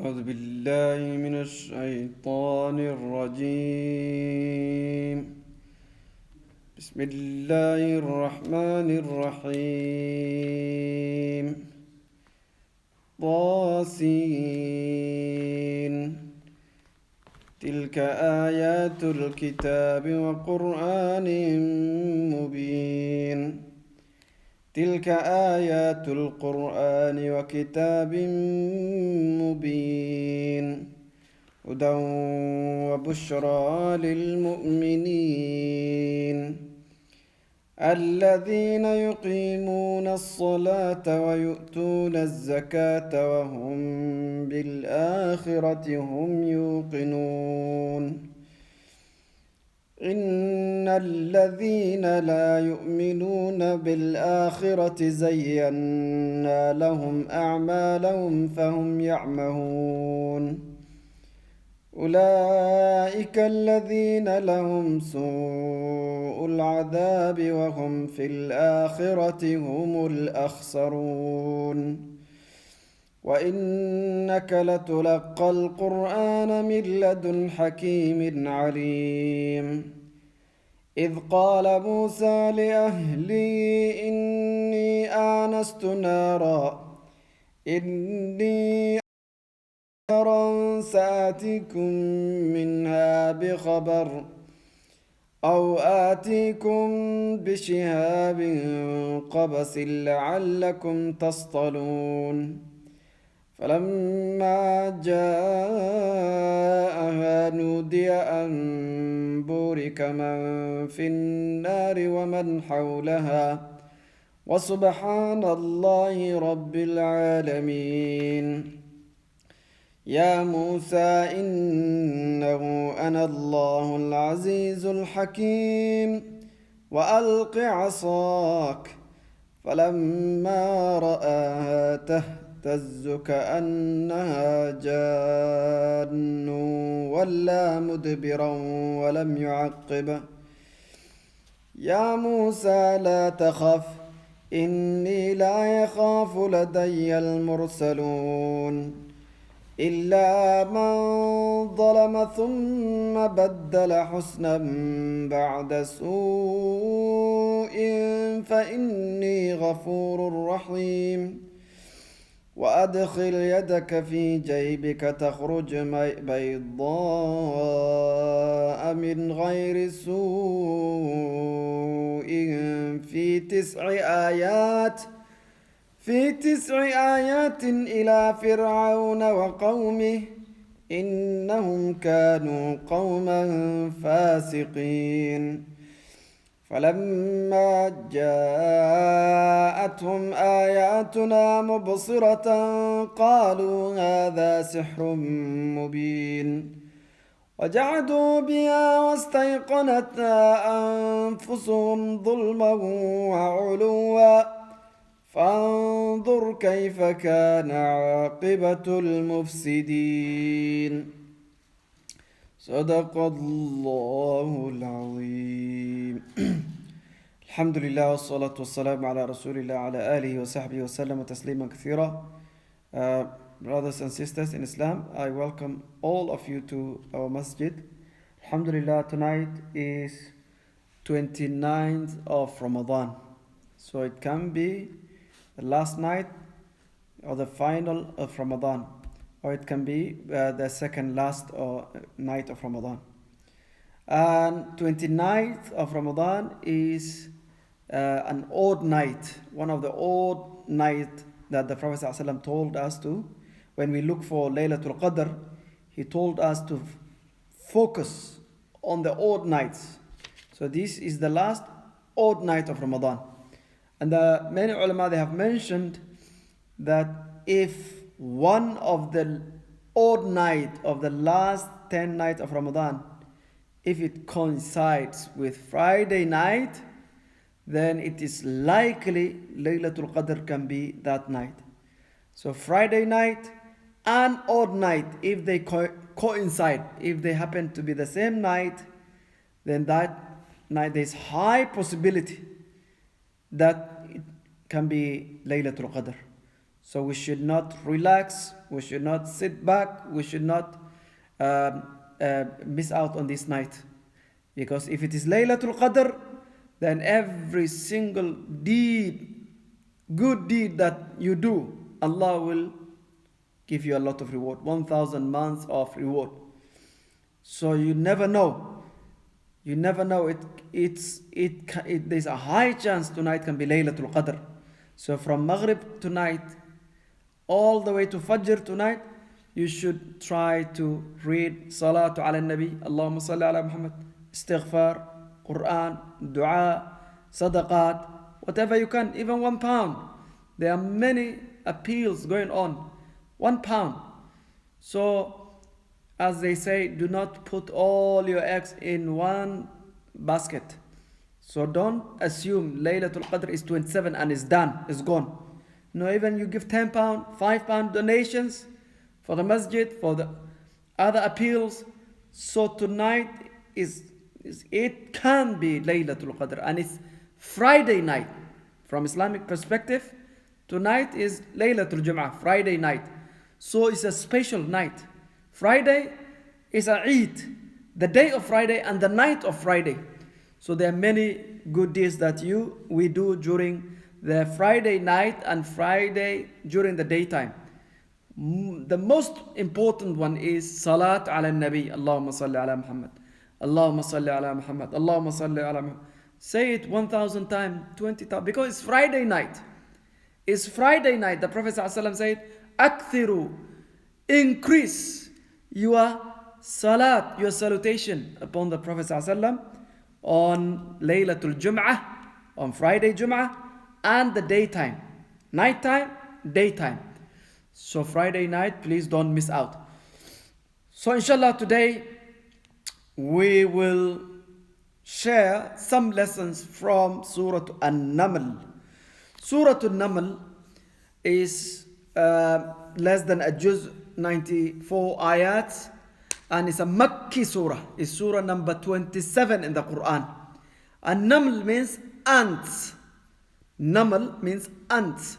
أعوذ بالله من الشيطان الرجيم. بسم الله الرحمن الرحيم. طاسين. تلك آيات الكتاب وقرآن مبين. تلك آيات القرآن وكتاب مبين. هدى وبشرى للمؤمنين الذين يقيمون الصلاة ويؤتون الزكاة وهم بالآخرة هم يوقنون. إن الذين لا يؤمنون بالآخرة زينا لهم أعمالهم فهم يعمهون. أولئك الذين لهم سوء العذاب وهم في الآخرة هم الأخسرون. وإنك لتلقى القرآن من لدن حكيم عليم. إذ قال موسى لأهلي إني آنست نارا سآتيكم منها بخبر أو آتيكم بشهاب قبس لعلكم تصطلون. فلما جاءها نودي أن بورك من في النار ومن حولها وسبحان الله رب العالمين. يا موسى إنه أنا الله العزيز الحكيم وألق عصاك فلما رآها تهتز كأنها جان ولا مدبرا ولم يعقب. يا موسى لا تخف إني لا يخاف لدي المرسلون إلا من ظلم ثم بدل حسنا بعد سوء فإني غفور رحيم. وأدخل يدك في جيبك تخرج بيضاء من غير سوء في تسع آيات إلى فرعون وقومه إنهم كانوا قوما فاسقين. فلما جاءتهم آياتنا مبصرة قالوا هذا سحر مبين وجحدوا بها واستيقنتها أنفسهم ظلما وعلوا فانظر كيف كان عاقبة المفسدين. صدق الله العظيم. الحمد لله والصلاة والسلام على رسول الله على آله وصحبه وسلم تسليما كثيرا. Brothers and sisters in Islam, I welcome all of you to our masjid. Alhamdulillah, tonight is 29th of Ramadan. So it can be the last night or the final of Ramadan, or it can be the second last night of Ramadan. And 29th of Ramadan is an odd night, one of the odd night that the Prophet ﷺ told us to. When we look for Laylatul Qadr, he told us to focus on the odd nights. So this is the last odd night of Ramadan. And many ulama, they have mentioned that if one of the odd night of the last 10 nights of Ramadan, if it coincides with Friday night, then it is likely Laylatul Qadr can be that night. So Friday night and odd night, if they coincide, if they happen to be the same night, then that night there is high possibility that it can be Laylatul Qadr. So we should not relax, we should not sit back, we should not miss out on this night. Because if it is Laylatul Qadr, then every single deed, good deed that you do, Allah will give you a lot of reward, 1,000 months of reward. So you never know. You never know. There's a high chance tonight can be Laylatul Qadr. So from Maghrib tonight, all the way to Fajr tonight, you should try to read Salatu ala Nabi, Allahumma salli ala Muhammad, Istighfar, Quran, Dua, Sadaqat, whatever you can, even £1. There are many appeals going on. £1. So, as they say, do not put all your eggs in one basket. So don't assume Laylatul Qadr is 27 and it's done, it's gone. No, even you give £10, £5 donations for the masjid, for the other appeals. So tonight it can be Laylatul Qadr, and it's Friday night. From Islamic perspective, tonight is Laylatul Jum'ah, Friday night. So it's a special night. Friday is a Eid, the day of Friday and the night of Friday. So there are many good deeds that we do during the Friday night and Friday during the daytime. The most important one is Salat ala Nabi, Allahumma salli ala Muhammad, Allahumma salli ala Muhammad, Allahumma salli ala Muhammad. Say it 1,000 times, 20,000, because it's Friday night. It's Friday night. The Prophet ﷺ said, Akthiru, increase your salat, your salutation upon the Prophet ﷺ on Laylatul Jum'ah, on Friday Jum'ah, and the daytime. Nighttime, daytime. So Friday night, please don't miss out. So inshallah today, we will share some lessons from Surah An-Naml. Surah An-Naml is less than a juz, 94 ayats, and it's a Makki surah. It's surah number 27 in the Quran. An-Naml means ants. Naml means ants.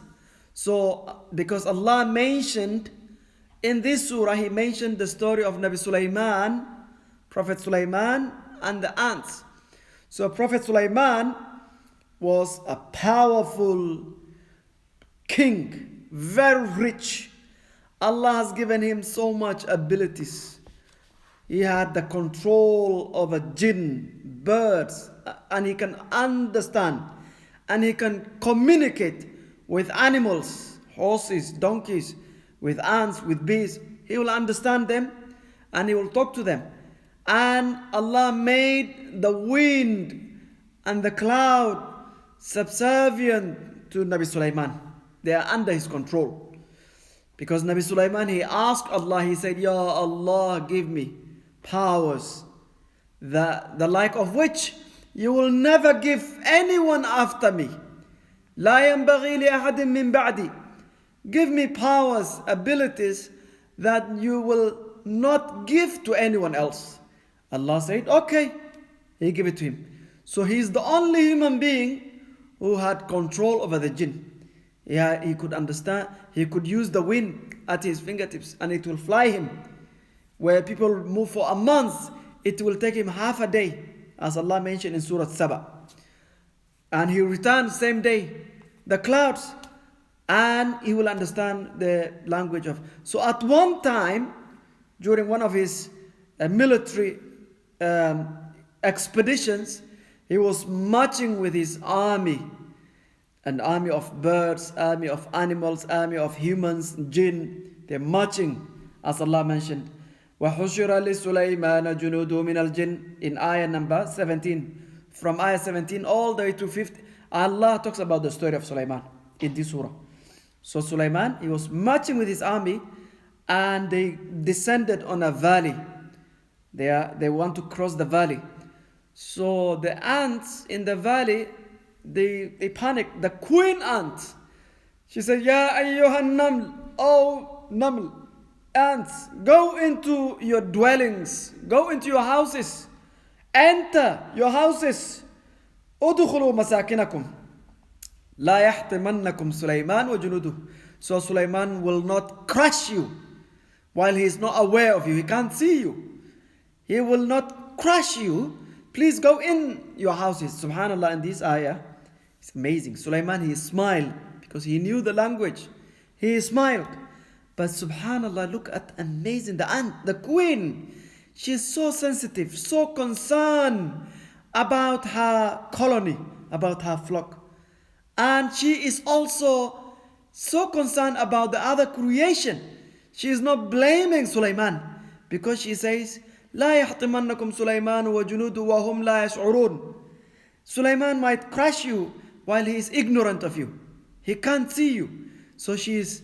So, because Allah mentioned in this surah, He mentioned the story of Nabi Sulaiman, Prophet Sulaiman, and the ants. So, Prophet Sulaiman was a powerful king, very rich. Allah has given him so much abilities. He had the control over jinn, birds, and he can understand and he can communicate with animals, horses, donkeys, with ants, with bees. He will understand them and he will talk to them. And Allah made the wind and the cloud subservient to Nabi Sulaiman. They are under his control. Because Nabi Sulaiman, he asked Allah, he said, Ya Allah, give me powers, the like of which you will never give anyone after me. لا ينبغي لأحد من بعدي. Give me powers, abilities that you will not give to anyone else. Allah said, okay. He gave it to him. So he is the only human being who had control over the jinn. Yeah, he could understand, he could use the wind at his fingertips and it will fly him. Where people move for a month, it will take him half a day, as Allah mentioned in Surah Saba. And he returns same day, the clouds, and he will understand the language of. So at one time, during one of his military expeditions, he was marching with his army, an army of birds, army of animals, army of humans, jinn. They're marching, as Allah mentioned. وَحُشِرَ لِسُلَيْمَانَ جُنُودُ مِنَ الْجِنِّ in ayah number 17. From ayah 17 all the way to 50, Allah talks about the story of Sulaiman in this surah. So Sulaiman, he was marching with his army and they descended on a valley. They want to cross the valley. So the ants in the valley, they panicked. The queen ant, she said, Ya ayyuhan naml, oh naml, ants, go into your dwellings, go into your houses, enter your houses, udkhulu masakinakum, لا يحطمنكم سليمان وجنوده. So Sulaiman will not crush you while he is not aware of you. He can't see you. He will not crush you. Please go in your houses. Subhanallah, in this ayah, it's amazing. Sulaiman, he smiled because he knew the language. He smiled. But subhanallah, look at amazing. The ant, the queen, she's so sensitive, so concerned about her colony, about her flock. And she is also so concerned about the other creation. She is not blaming Sulaiman because she says, لا يحطمنكم سليمان وجنوده وهم لا يشعرون. Sulaiman might crush you while he is ignorant of you. He can't see you. So she is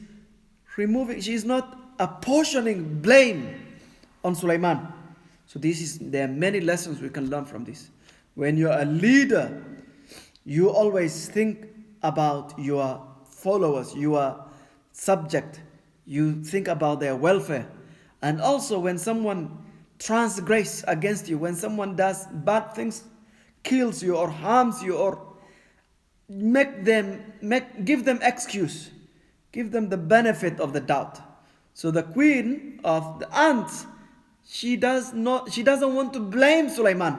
not apportioning blame on Sulaiman. So there are many lessons we can learn from this. When you're a leader, you always think about your followers, your subject. You think about their welfare. And also when someone transgress against you, when someone does bad things, kills you or harms you, or give them excuse, give them the benefit of the doubt. So the queen of the ants, she doesn't want to blame Sulaiman.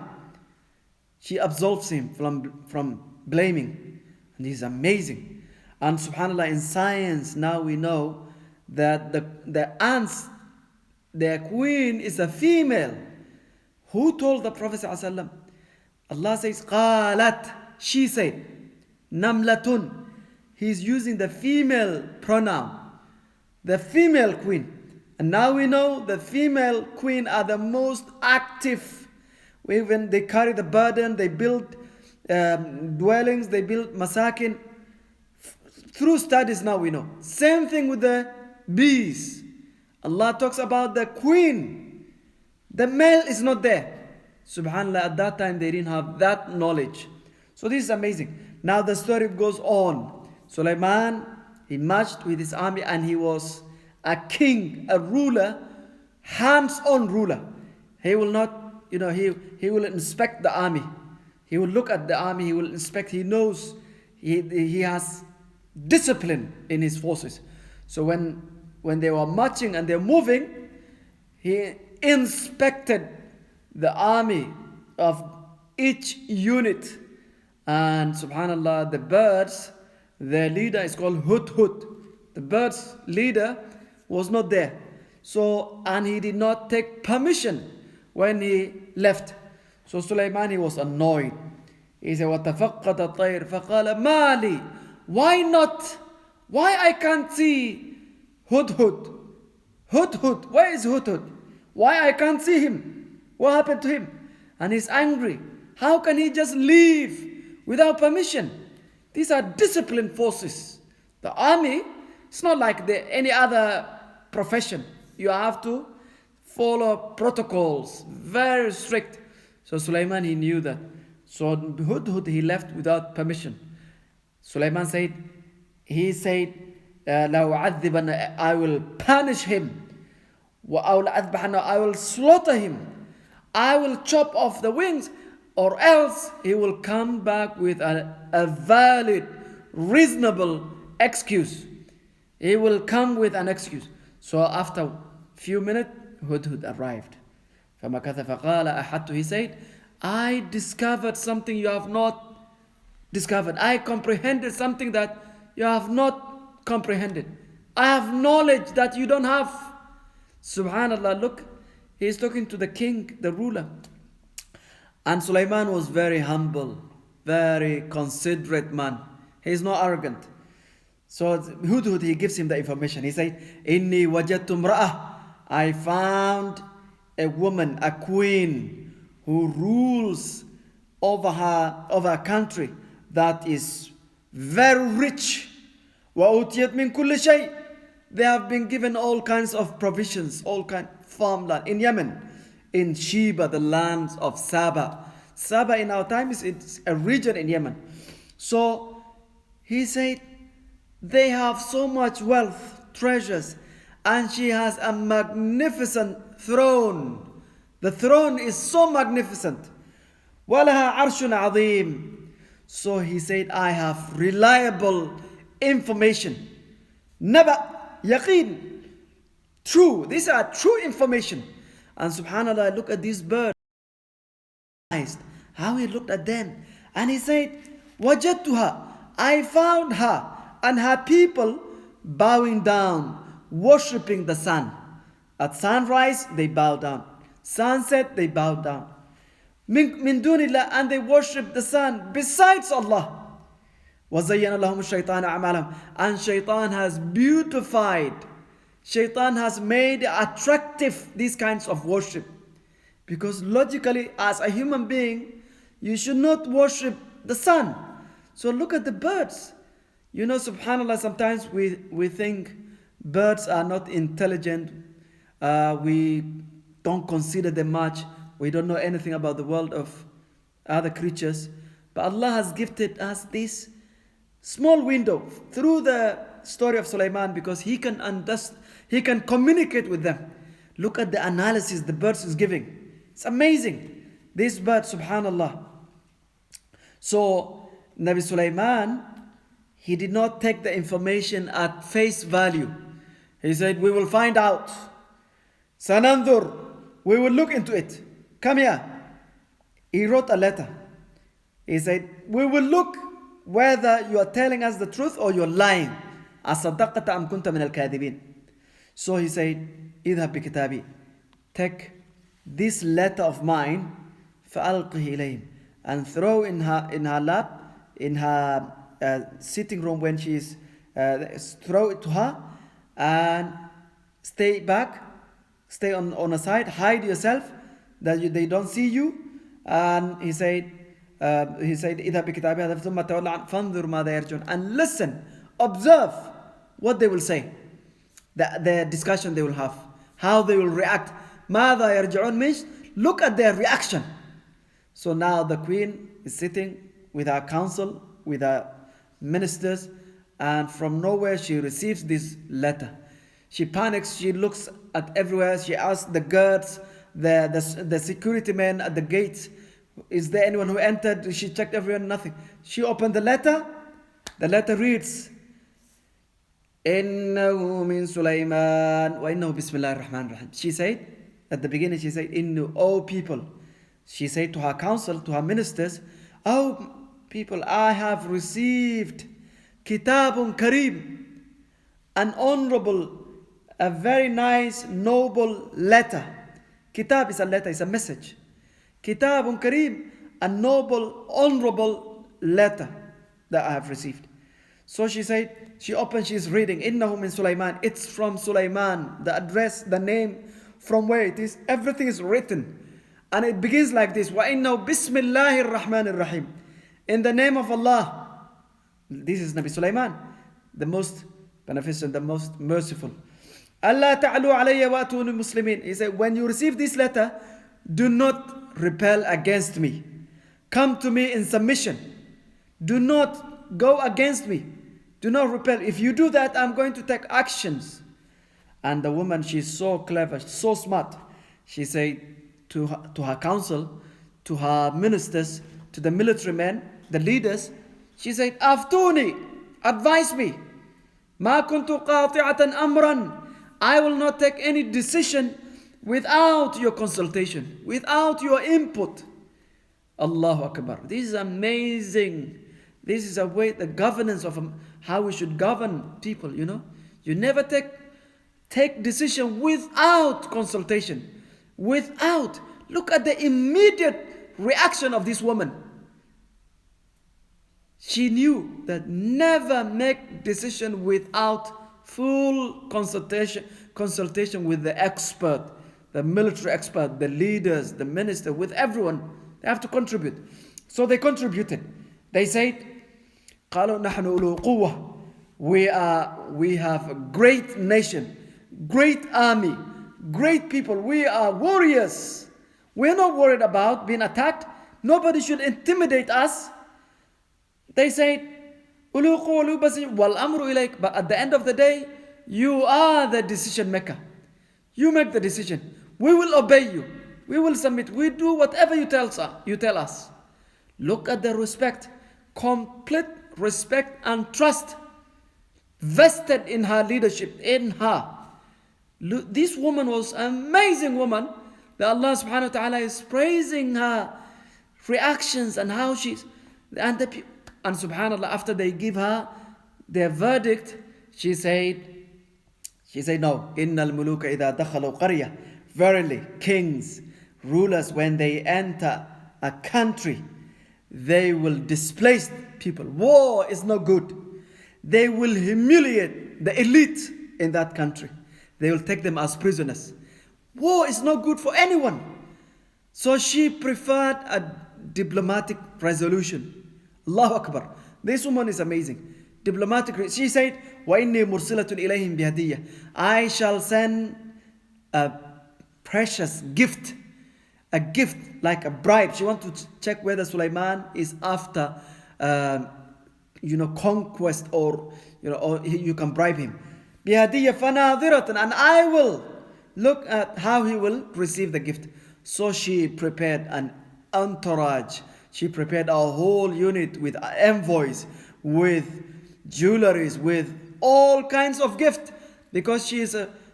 She absolves him from blaming. And this is amazing. And subhanallah, in science now we know that the ants, their queen is a female. Who told the Prophet ﷺ? Allah says, قالت, she said, namlatun. He's using the female pronoun, the female queen. And now we know the female queen are the most active. When they carry the burden, they build dwellings, they build masakin. Through studies now we know. Same thing with the bees. Allah talks about the queen. The male is not there. Subhanallah, at that time they didn't have that knowledge. So this is amazing. Now the story goes on. Sulaiman, he marched with his army and he was a king, a ruler, hands-on ruler. He will not, he will inspect the army. He will look at the army, he will inspect, he knows, he has discipline in his forces. So when they were marching and they're moving, he inspected the army of each unit. And subhanallah, the birds, their leader is called Hudhud. The bird's leader was not there. So, and he did not take permission when he left. So Sulaiman, he was annoyed. He said, وَتَفَقَّدَ الطَّيْرِ فَقَالَ مَا لِي. Why not? Why I can't see Hudhud? Hudhud, where is Hudhud? Why I can't see him? What happened to him? And he's angry. How can he just leave without permission? These are disciplined forces. The army, it's not like any other profession. You have to follow protocols, very strict. So Sulaiman, he knew that. So Hudhud, he left without permission. Sulaiman said, لَوْعَذِّبَنَّ, I will punish him. I will slaughter him. I will chop off the wings, or else he will come back with a valid, reasonable excuse. He will come with an excuse. So after a few minutes, Hudhud arrived. فَمَكَثَ فَقَالَ أَحَدْتُ, he said, I discovered something you have not discovered. I comprehended something that you have not comprehended. I have knowledge that you don't have. Subhanallah, look, he is talking to the king, the ruler. And Sulaiman was very humble, very considerate man. He is not arrogant. So Hudhud, he gives him the information. He said, Inni wajadtu imra'ah. I found a woman, a queen, who rules over a country that is very rich. وَأُوتِيَتْ مِنْ كُلِّ شَيْءٍ. They have been given all kinds of provisions, all kinds of farmland. In Yemen, in Sheba, the lands of Saba. Saba in our time it's a region in Yemen. So he said, they have so much wealth, treasures, and she has a magnificent throne. The throne is so magnificent. وَلَهَا عَرْشٌ عَظِيمٌ. So he said, I have reliable information. Naba, yaqeen, true. These are true information. And subhanAllah, look at these birds. How he looked at them. And he said, Wajadtuha, I found her and her people bowing down, worshipping the sun. At sunrise, they bow down. Sunset, they bow down. Min dunillah, and they worship the sun besides Allah. وَزَيَّنَ لَهُمُ الشَّيْطَانَ أَعْمَالَهُم. And shaitan has beautified, shaitan has made attractive these kinds of worship. Because logically, as a human being, you should not worship the sun. So look at the birds. You know, subhanAllah, sometimes we think birds are not intelligent. We don't consider them much. We don't know anything about the world of other creatures. But Allah has gifted us this small window through the story of Sulaiman, because he can communicate with them. Look at the analysis the birds is giving. It's amazing. This bird, subhanallah. So Nabi Sulaiman, he did not take the information at face value. He said, we will find out. Sanandur, we will look into it. Come here. He wrote a letter. He said, we will look whether you are telling us the truth or you're lying. أَصَدَّقْتَ أَمْ كُنْتَ مِنَ الْكَاذِبِينَ. So he said, اذهب بكتابي. Take this letter of mine, فَأَلْقِهِ إِلَيْهِمْ, and throw in her lap, in her sitting room when she is, throw it to her, and stay back, stay on a side, hide yourself, that they don't see you. And he said, إِذَا بِكِتَابِهَا ثُمَّ تَوَلَّ عَنْ فَانْظُرْ مَاذَا يَرْجُونَ. And listen, observe what they will say, the discussion they will have, how they will react. مَاذَا يَرْجُونَ means look at their reaction. So now the queen is sitting with her council, with her ministers, and from nowhere she receives this letter. She panics, she looks at everywhere, she asks the guards, the security men at the gates, is there anyone who entered? She checked everyone, nothing. She opened the letter reads, إِنَّهُ مِن سُلَيْمَانَ وَإِنَّهُ بِسْمِ اللَّهِ الرَّحْمَنِ الرَّحِيمِ. She said, at the beginning she said, إِنُّ, O people. She said to her council, to her ministers, O people, I have received kitabun kareem, an honorable, a very nice, noble letter. Kitab is a letter, is a message. Kitabun kareem, a noble, honorable letter that I have received. So she said, she opened, she's reading, Innahu min Sulaiman. It's from Sulaiman. The address, the name, from where it is, everything is written. And it begins like this, وَإِنَّهُ بِسْمِ اللَّهِ الرَّحْمَنِ الرَّحِيمِ. In the name of Allah. This is Nabi Sulaiman, the most beneficent, the most merciful. Allah ta'alu alayya wa atuni muslimin. He said, when you receive this letter, do not rebel against me. Come to me in submission. Do not go against me. Do not repel. If you do that, I'm going to take actions. And the woman, she's so clever, so smart. She said to her council, to her ministers, to the military men, the leaders, she said, Aftuni, advise me. Ma kuntu qati'atan amran. I will not take any decision without your consultation, without your input. Allahu Akbar. This is amazing. This is a way, the governance of how we should govern people, you know. You never take decision without consultation. Without. Look at the immediate reaction of this woman. She knew that never make decision without full consultation with the expert, the military expert, the leaders, the minister, with everyone. They have to contribute. So they contributed. They said, قالوا نحن أولو قوة. We have a great nation, great army, great people. We are warriors. We're not worried about being attacked. Nobody should intimidate us. They said, أولو قوة أولو بس والأمر إليك. But at the end of the day, you are the decision maker. You make the decision. We will obey you. We will submit. We do whatever you tell us. Look at the respect, complete respect and trust vested in her leadership, in her. This woman was an amazing woman that Allah subhanahu wa ta'ala is praising her reactions and how she's, and subhanallah, after they give her their verdict, she said no. Innal muluka idha dakhalu qarya. Verily, kings, rulers, when they enter a country, they will displace people. War is no good. They will humiliate the elite in that country. They will take them as prisoners. War is not good for anyone. So she preferred a diplomatic resolution. Allahu Akbar. This woman is amazing. Diplomatic. She said, وَإِنِّي مُرْسِلَةٌ إِلَيْهِمْ بِهَدِيَّةٍ. I shall send a precious gift. A gift like a bribe. She wants to check whether Sulaiman is after conquest, or or you can bribe him. بِهَدِيَّةٍ فَنَاظِرَةً. And I will look at how he will receive the gift. So she prepared an entourage. She prepared a whole unit with envoys, with jewelries, with all kinds of gifts, because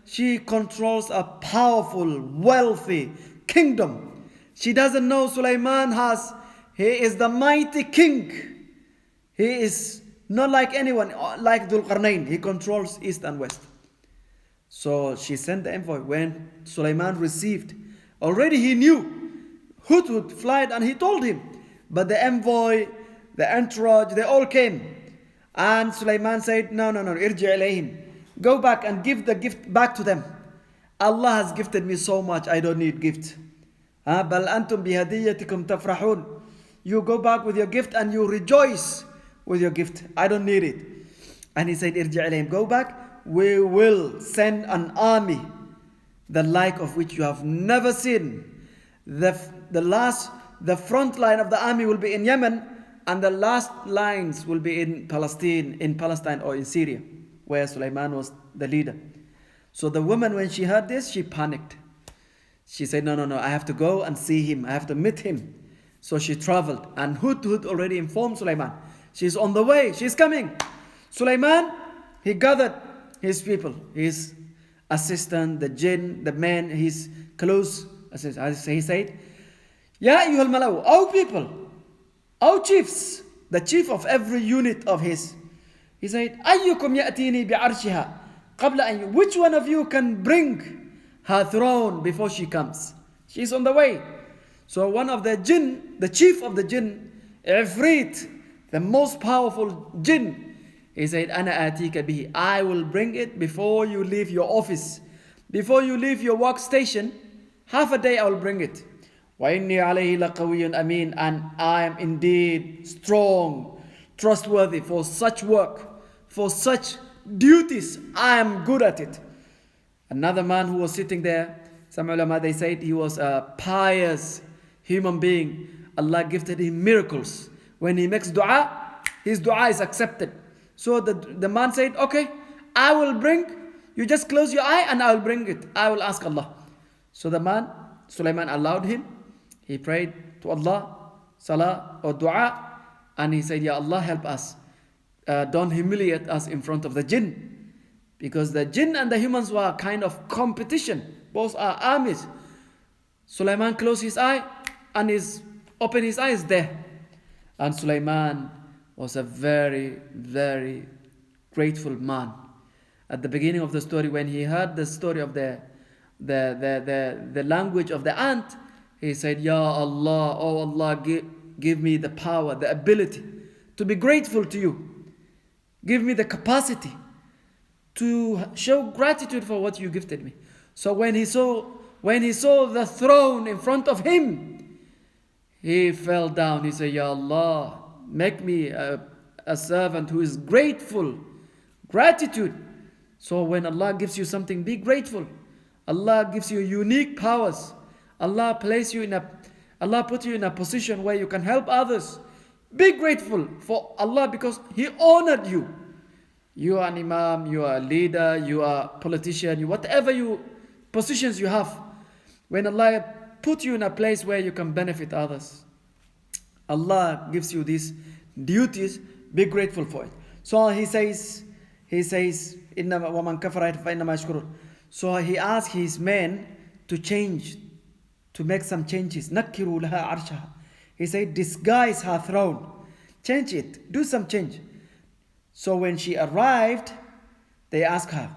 she controls a powerful, wealthy kingdom. She doesn't know Sulaiman he is the mighty king. He is not like anyone, like Dhul Qarnayn. He controls east and west. So she sent the envoy. When Sulaiman received, already he knew Hudhud flight, and he told him. But the envoy, the entourage, they all came. And Sulaiman said, no, irji ilayhim. Go back and give the gift back to them. Allah has gifted me so much, I don't need gift. بَلْ أَنْتُمْ بِهَدِيَّتِكُمْ تَفْرَحُونَ. You go back with your gift and you rejoice with your gift. I don't need it. And he said, irji ilayhim. Go back. We will send an army, the like of which you have never seen. The front line of the army will be in Yemen, and the last lines will be in Palestine or in Syria, where Sulaiman was the leader. So the woman, when she heard this, she panicked. She said, no, I have to go and see him. I have to meet him. So she traveled, and Hudhud already informed Sulaiman. She's on the way. She's coming. Sulaiman, he gathered his people, his assistant, the jinn, the men, his close assistant. He said, Ya ayyuhal malaw, O people, O chiefs, the chief of every unit of his. He said, Ayyukum ya'tini bi'arshiha qabla an. Which one of you can bring her throne before she comes? She's on the way. So one of the jinn, the chief of the jinn, Ifrit, the most powerful jinn, he said, Ana atika bihi. I will bring it before you leave your office. Before you leave your workstation, half a day I will bring it. وَإِنِّي عَلَيْهِ لَقَوِيٌّ أَمِينٌ. And I am indeed strong, trustworthy for such work, for such duties. I am good at it. Another man who was sitting there, some ulama, they said he was a pious human being. Allah gifted him miracles. When he makes dua, his dua is accepted. So the man said, okay, I will bring, you just close your eye and I will bring it. I will ask Allah. So the man, Sulaiman, allowed him. He prayed to Allah, salah or dua, and he said, Ya Allah, help us. Don't humiliate us in front of the jinn. Because the jinn and the humans were kind of competition. Both are armies. Sulaiman closed his eye and opened his eyes there. And Sulaiman was a very, very grateful man. At the beginning of the story, when he heard the story of the language of the ant, he said, Ya Allah, oh Allah, give me the power, the ability to be grateful to you. Give me the capacity to show gratitude for what you gifted me. So when he saw the throne in front of him, he fell down. He said, Ya Allah, make me a servant who is grateful. Gratitude. So when Allah gives you something, be grateful. Allah gives you unique powers. Allah put you in a position where you can help others. Be grateful for Allah because He honored you. You are an imam, you are a leader, you are a politician, whatever positions you have. When Allah put you in a place where you can benefit others, Allah gives you this duties, be grateful for it. So he says, إِنَّمَا وَمَنْ كَفَرَ فَإِنَّمَا يَشْكُرُ. So he asked his men to change, to make some changes. نَكِّرُوا لَهَا عَرْشَهَا. He said, disguise her throne. Change it. Do some change. So when she arrived, they asked her,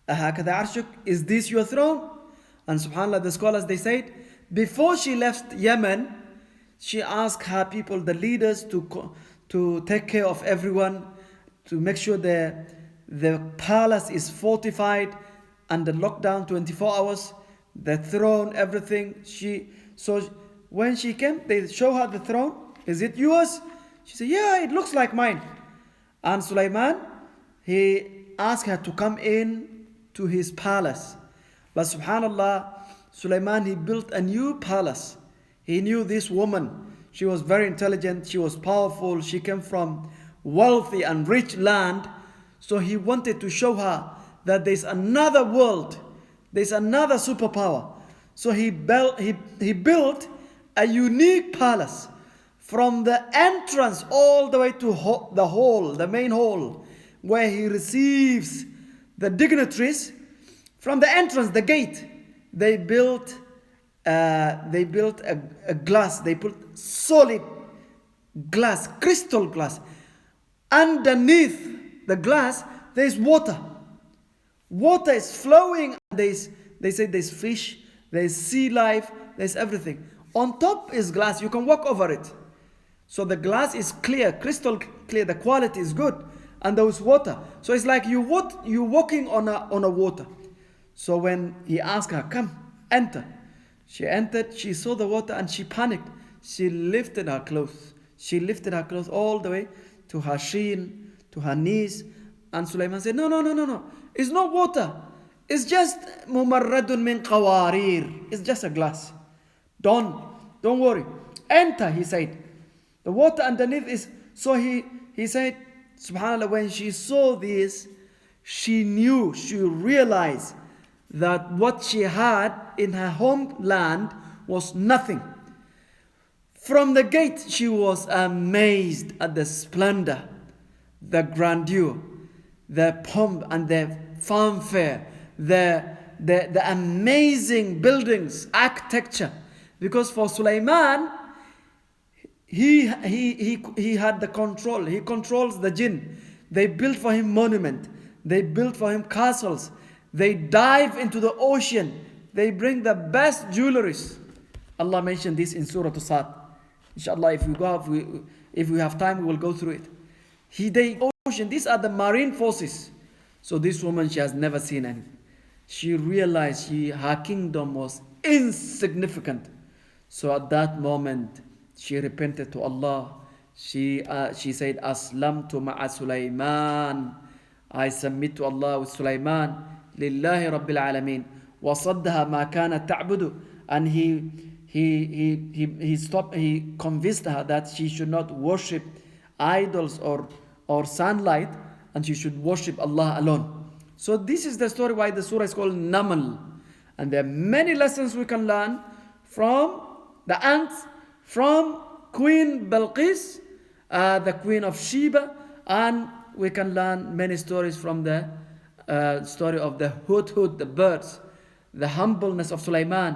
أَهَكَذَا عَرْشُكَ? Is this your throne? And subhanAllah, the scholars, they said, before she left Yemen, she asked her people, the leaders, to take care of everyone, to make sure the palace is fortified under lockdown 24 hours, the throne, everything. So when she came, they show her the throne. Is it yours? She said, yeah, it looks like mine. And Sulaiman, he asked her to come in to his palace. But subhanAllah, Sulaiman, he built a new palace. He knew this woman. She was very intelligent. She was powerful. She came from wealthy and rich land. So he wanted to show her that there's another world. There's another superpower. So he built a unique palace from the entrance all the way to the hall, the main hall, where he receives the dignitaries. From the entrance, the gate, they built a glass. They put solid glass, crystal glass. Underneath the glass, there's water. Water is flowing. They say there's fish, there's sea life, there's everything. On top is glass. You can walk over it. So the glass is clear, crystal clear. The quality is good, and there was water. So it's like you walking on a water. So when he asked her, come, enter. She entered, she saw the water and she panicked. She lifted her clothes. She lifted her clothes all the way to her shin, to her knees. And Sulaiman said, no. It's not water. It's just mumarradun min qawarir. It's just a glass. Don't worry. Enter, he said. The water underneath is, so he said, subhanAllah, when she saw this, she realized that what she had in her homeland was nothing. From the gate, she was amazed at the splendor, the grandeur, the pomp and the fanfare, the amazing buildings, architecture. Because for Sulaiman, he had the control. He controls the jinn. They built for him monument. They built for him castles. They dive into the ocean. They bring the best jewelries. Allah mentioned this in Surah Sad. Inshallah, if we have time, we will go through it. Ocean. These are the marine forces. So this woman, she has never seen any. She realized her kingdom was insignificant. So at that moment, she repented to Allah. She said, Aslamtu ma'a Sulaiman. I submit to Allah with Sulaiman. Lillahi Rabbil Alameen. وَصَدَّهَا مَا كَانَتْ تَعْبُدُ. And he convinced her that she should not worship idols or sunlight, and she should worship Allah alone. So this is the story why the surah is called Namal. And there are many lessons we can learn from the ants, from Queen Balqis, the Queen of Sheba, and we can learn many stories from the story of the hudhud, the birds, the humbleness of Sulaiman,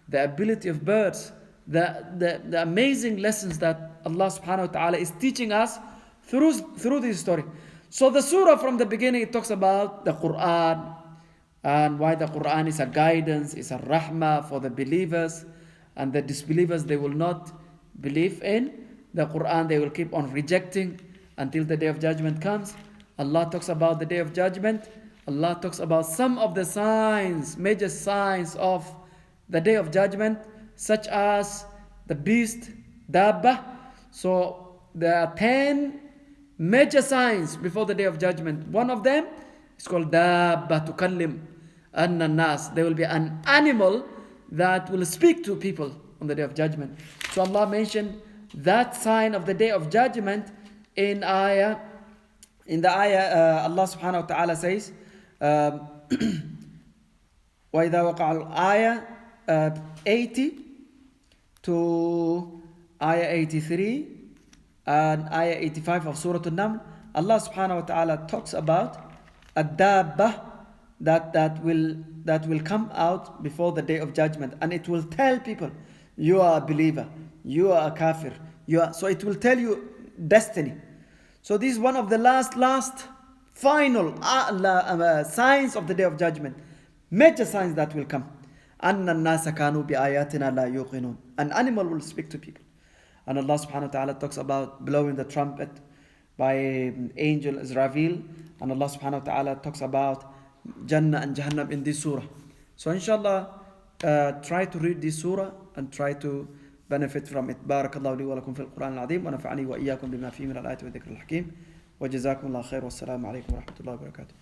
the ability of birds, the amazing lessons that Allah subhanahu wa ta'ala is teaching us through this story. So the surah from the beginning, it talks about the Quran and why the Quran is a guidance, is a rahmah for the believers, and the disbelievers, they will not believe in the Quran. They will keep on rejecting until the day of judgment comes. Allah talks about the day of judgment. Allah talks about some of the signs, major signs of the day of judgment, such as the beast, Dabba. So there are 10 major signs before the day of judgment. One of them is called Dabba tukallim an-nas. There will be an animal that will speak to people on the day of judgment. So Allah mentioned that sign of the day of judgment in the ayah, Allah subhanahu wa ta'ala says, وَإِذَا وَقَعَ الْآيَةِ 80 to ayah 83, and ayah 85 of Surah An-Naml, Allah subhanahu wa ta'ala talks about a dabba that will come out before the day of judgment, and it will tell people, you are a believer, you are a kafir, so it will tell you destiny. So this is one of the last final signs of the day of judgment, major signs that will come. أَنَّ النَّاسَ كَانُوا بِآيَاتِنَا لَا يُوقِنُونَ. An animal will speak to people. And Allah subhanahu wa ta'ala talks about blowing the trumpet by angel Israfil. And Allah subhanahu wa ta'ala talks about Jannah and Jahannam in this surah. So inshallah, try to read this surah and try to benefit from it. بارك الله لي ولكم في القرآن العظيم ونفعني وإياكم بما فيه من الآيات والذكر الحكيم وجزاكم الله خير والسلام عليكم ورحمة الله وبركاته.